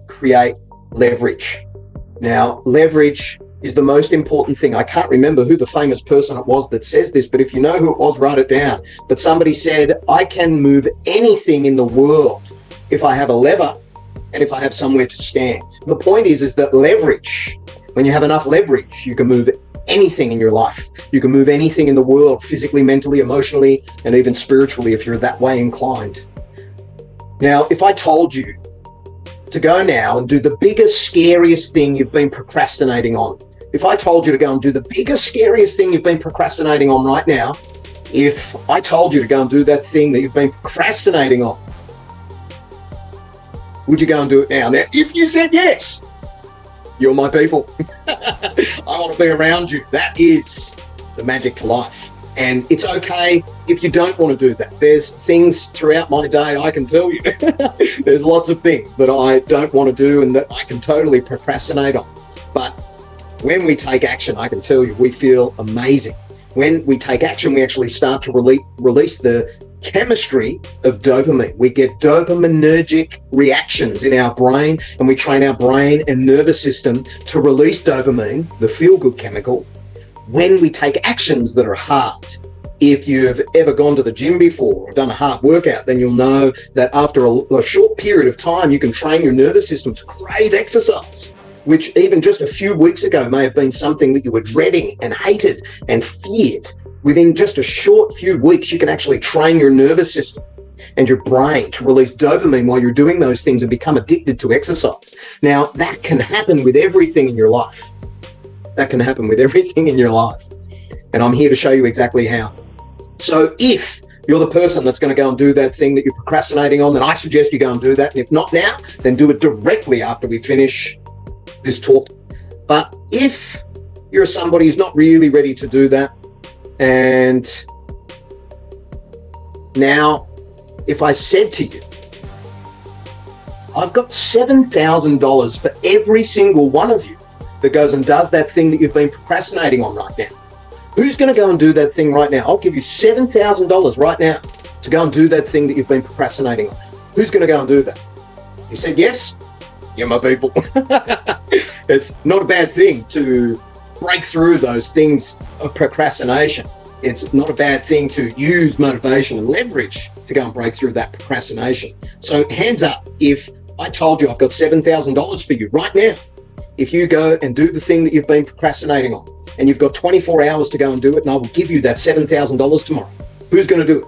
create leverage. Now, leverage is the most important thing. I can't remember who the famous person it was that says this, but if you know who it was, write it down. But somebody said, I can move anything in the world if I have a lever and if I have somewhere to stand. The point is that leverage, when you have enough leverage, you can move anything in your life. You can move anything in the world, physically, mentally, emotionally, and even spiritually if you're that way inclined. Now, if I told you to go now and do the biggest, scariest thing you've been procrastinating on, if I told you to go and do the biggest, scariest thing you've been procrastinating on right now, if I told you to go and do that thing that you've been procrastinating on, would you go and do it now? Now, if you said yes, you're my people. I want to be around you. That is the magic to life. And it's okay if you don't want to do that. There's things throughout my day, I can tell you, there's lots of things that I don't want to do and that I can totally procrastinate on. But when we take action, I can tell you, we feel amazing. When we take action, we actually start to release the chemistry of dopamine. We get dopaminergic reactions in our brain, and we train our brain and nervous system to release dopamine, the feel-good chemical, when we take actions that are hard. If you've ever gone to the gym before or done a hard workout, then you'll know that after a short period of time, you can train your nervous system to crave exercise, which even just a few weeks ago may have been something that you were dreading and hated and feared. Within just a short few weeks, you can actually train your nervous system and your brain to release dopamine while you're doing those things and become addicted to exercise. Now, that can happen with everything in your life. That can happen with everything in your life. And I'm here to show you exactly how. So if you're the person that's going to go and do that thing that you're procrastinating on, then I suggest you go and do that. And if not now, then do it directly after we finish this talk. But if you're somebody who's not really ready to do that, and now if I said to you, I've got $7,000 for every single one of you that goes and does that thing that you've been procrastinating on right now. Who's going to go and do that thing right now? I'll give you $7,000 right now to go and do that thing that you've been procrastinating on. Who's going to go and do that? You said yes? You're my people. It's not a bad thing to break through those things of procrastination. It's not a bad thing to use motivation and leverage to go and break through that procrastination. So hands up, if I told you I've got $7,000 for you right now, if you go and do the thing that you've been procrastinating on, and you've got 24 hours to go and do it, and I will give you that $7,000 tomorrow. Who's going to do it?